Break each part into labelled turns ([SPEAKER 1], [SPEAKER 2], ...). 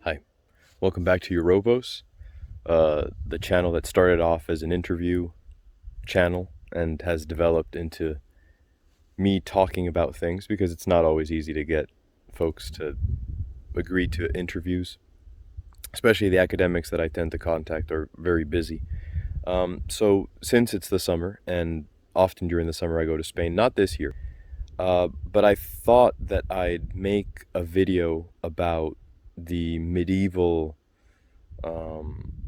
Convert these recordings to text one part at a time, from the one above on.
[SPEAKER 1] Hi, welcome back to Eurovos, the channel that started off as an interview channel and has developed into me talking about things because it's not always easy to get folks to agree to interviews, especially the academics that I tend to contact are very busy. So since it's the summer, and often during the summer I go to Spain, not this year, but I thought that I'd make a video about the medieval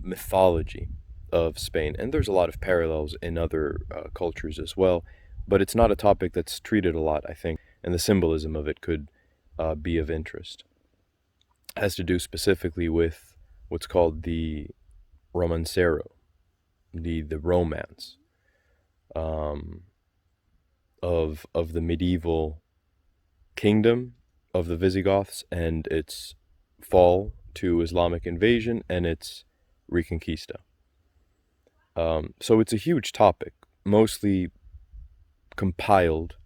[SPEAKER 1] mythology of Spain. And there's a lot of parallels in other cultures as well, but it's not a topic that's treated a lot, I think, and the symbolism of it could be of interest. It has to do specifically with what's called the Romancero, the romance of the medieval kingdom of the Visigoths and its fall to Islamic invasion and its Reconquista. So it's a huge topic, mostly compiled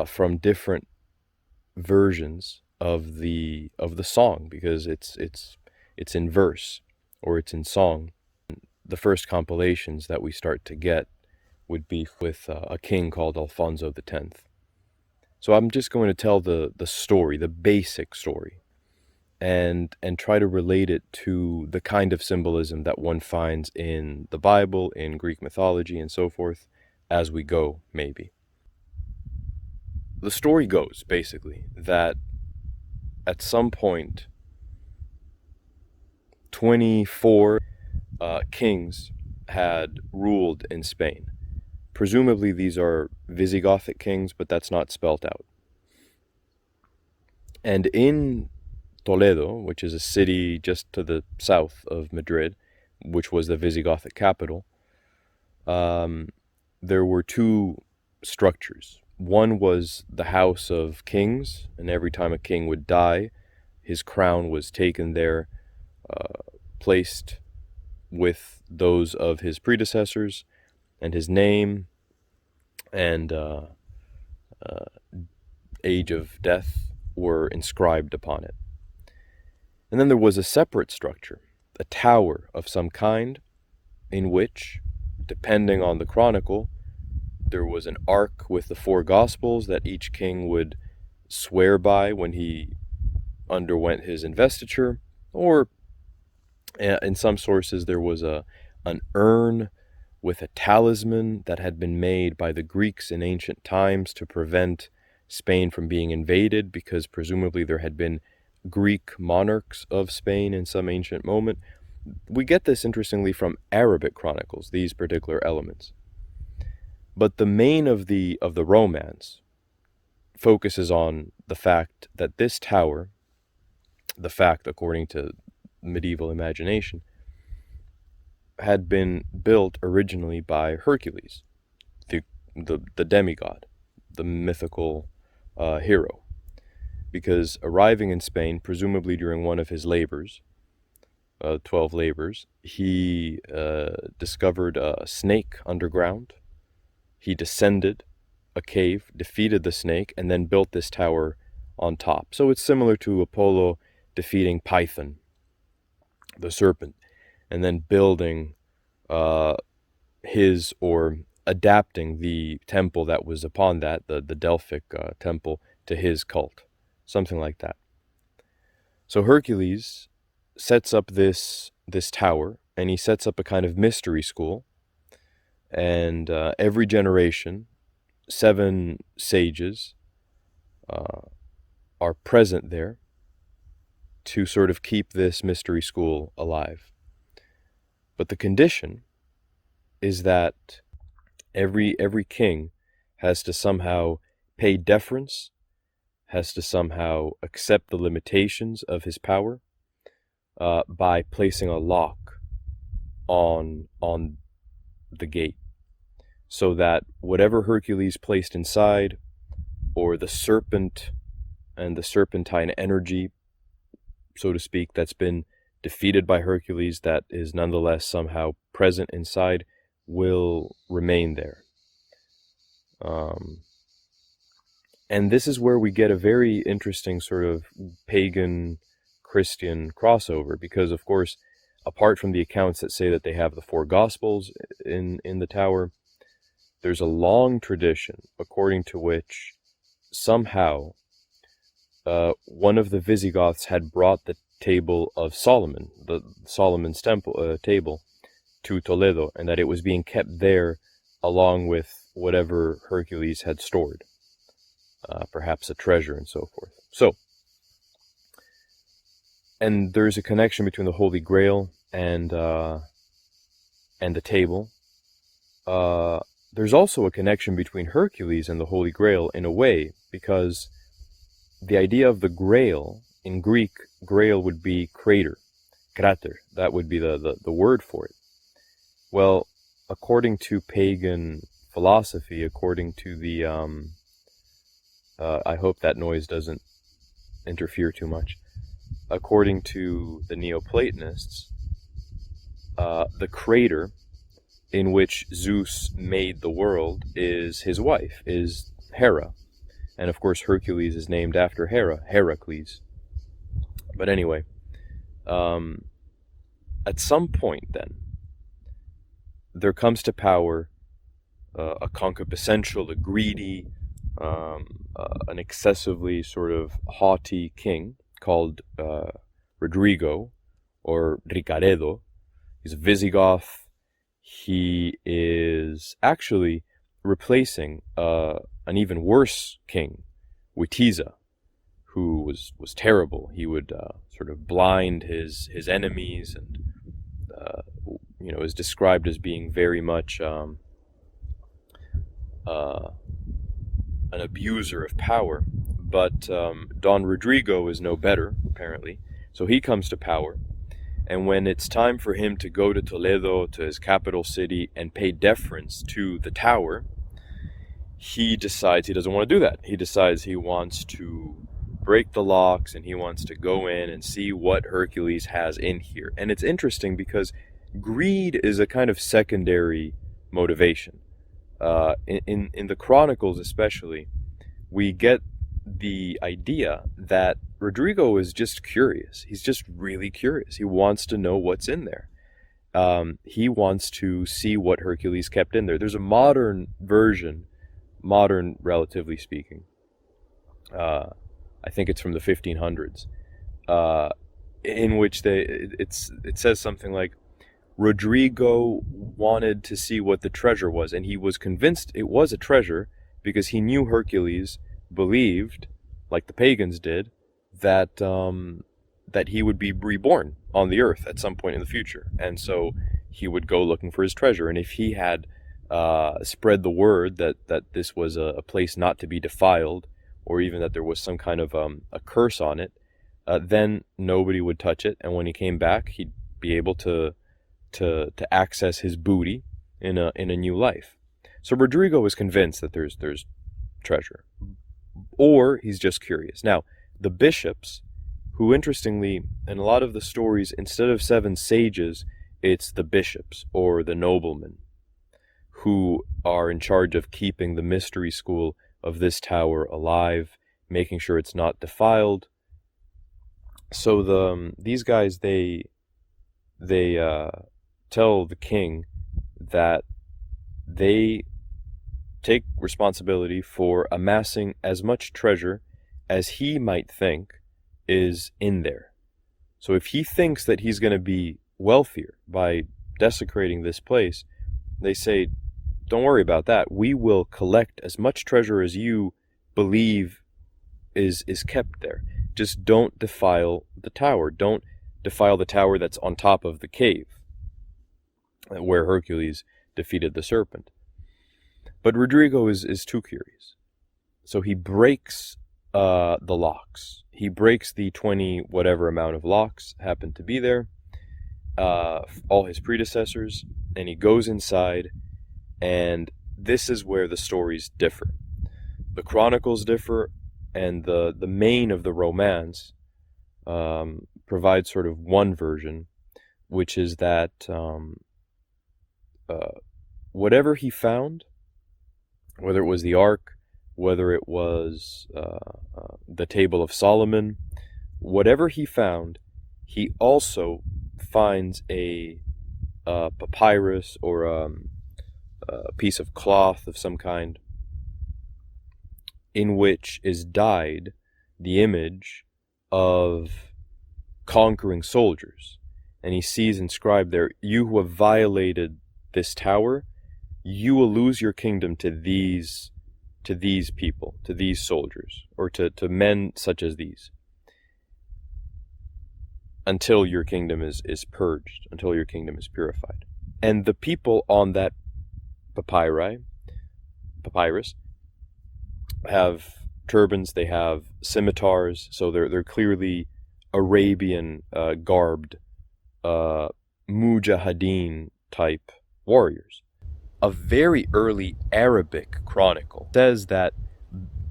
[SPEAKER 1] from different versions of the song, because it's in verse or it's in song. The first compilations that we start to get would be with a king called Alfonso the Tenth. So I'm just going to tell the story, the basic story, and try to relate it to the kind of symbolism that one finds in the Bible, in Greek mythology, and so forth, as we go, maybe. The story goes, basically, that at some point, 24 kings had ruled in Spain. Presumably these are Visigothic kings, but that's not spelt out. And in Toledo, which is a city just to the south of Madrid, which was the Visigothic capital, there were two structures. One was the House of Kings, and every time a king would die, his crown was taken there, placed with those of his predecessors, and his name and age of death were inscribed upon it. And then there was a separate structure, a tower of some kind, in which, depending on the chronicle, there was an ark with the four Gospels that each king would swear by when he underwent his investiture, or in some sources there was an urn with a talisman that had been made by the Greeks in ancient times to prevent Spain from being invaded, because presumably there had been Greek monarchs of Spain in some ancient moment. We get this, interestingly, from Arabic chronicles, these particular elements. But the main of the romance focuses on the fact that this tower, the fact according to medieval imagination, had been built originally by Hercules, the demigod, the mythical hero. Because arriving in Spain, presumably during one of his labors, 12 labors, he discovered a snake underground. He descended a cave, defeated the snake, and then built this tower on top. So it's similar to Apollo defeating Python, the serpent, and then building his, or adapting the temple that was upon that, the Delphic temple, to his cult. Something like that. So Hercules sets up this tower, and he sets up a kind of mystery school. And every generation, 7 sages are present there to sort of keep this mystery school alive. But the condition is that every king has to somehow pay deference, has to somehow accept the limitations of his power by placing a lock on the gate, so that whatever Hercules placed inside, or the serpent and the serpentine energy, so to speak, that's been defeated by Hercules, that is nonetheless somehow present inside, will remain there. And this is where we get a very interesting sort of pagan Christian crossover, because of course, apart from the accounts that say that they have the four Gospels in the tower, there's a long tradition according to which somehow one of the Visigoths had brought the table of Solomon, the Solomon's temple table, to Toledo, and that it was being kept there along with whatever Hercules had stored, perhaps a treasure and so forth. So, and there's a connection between the Holy Grail and the table. There's also a connection between Hercules and the Holy Grail in a way, because the idea of the Grail, in Greek, Grail would be crater, krater, that would be the word for it. Well, according to pagan philosophy, according to the, I hope that noise doesn't interfere too much, according to the Neoplatonists, the crater in which Zeus made the world is his wife, is Hera. And of course Hercules is named after Hera, Heracles. But anyway, at some point then, there comes to power a concupiscential, a greedy, an excessively sort of haughty king called Rodrigo, or Ricaredo. He's a Visigoth. He is actually replacing an even worse king, Witiza, who was terrible. He would sort of blind his enemies, and is described as being very much an abuser of power. But Don Rodrigo is no better, apparently. So he comes to power, and when it's time for him to go to Toledo, to his capital city, and pay deference to the tower, he decides he doesn't want to do that. He decides he wants to break the locks, and he wants to go in and see what Hercules has in here. And it's interesting because greed is a kind of secondary motivation. In the chronicles especially, we get the idea that Rodrigo is just curious. He's just really curious. He wants to know what's in there. He wants to see what Hercules kept in there. There's a modern version, modern relatively speaking, I think it's from the 1500s, in which it says something like, Rodrigo wanted to see what the treasure was, and he was convinced it was a treasure because he knew Hercules believed, like the pagans did, that he would be reborn on the earth at some point in the future, and so he would go looking for his treasure. And if he had spread the word that this was a place not to be defiled, or even that there was some kind of a curse on it, then nobody would touch it. And when he came back, he'd be able to access his booty in a new life. So Rodrigo was convinced that there's treasure, or he's just curious. Now, the bishops, who interestingly, in a lot of the stories, instead of 7 sages, it's the bishops or the noblemen who are in charge of keeping the mystery school of this tower alive, making sure it's not defiled. So these guys, they tell the king that they take responsibility for amassing as much treasure as he might think is in there. So if he thinks that he's going to be wealthier by desecrating this place, they say, don't worry about that. We will collect as much treasure as you believe is kept there. Just don't defile the tower. Don't defile the tower that's on top of the cave where Hercules defeated the serpent. But Rodrigo is too curious. So he breaks the locks. He breaks the 20 whatever amount of locks happen to be there, all his predecessors, and he goes inside, and this is where the stories differ. The chronicles differ, and the main of the romance provides sort of one version, which is that whatever he found, whether it was the Ark, whether it was the Table of Solomon, whatever he found, he also finds a papyrus or a piece of cloth of some kind in which is dyed the image of conquering soldiers. And he sees inscribed there, "You who have violated this tower, you will lose your kingdom to these people, to these soldiers, or to men such as these, until your kingdom is purged, until your kingdom is purified." And the people on that papyrus have turbans, they have scimitars, so they're clearly Arabian garbed mujahideen type warriors. A very early Arabic chronicle says that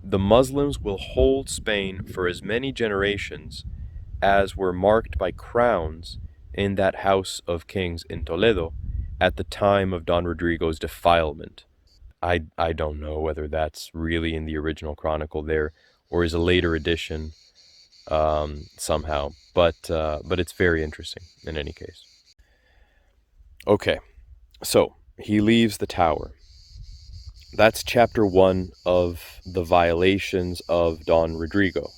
[SPEAKER 1] the Muslims will hold Spain for as many generations as were marked by crowns in that house of kings in Toledo at the time of Don Rodrigo's defilement. I don't know whether that's really in the original chronicle there or is a later edition somehow, but it's very interesting in any case. Okay, so he leaves the tower. That's chapter 1 of the violations of Don Rodrigo.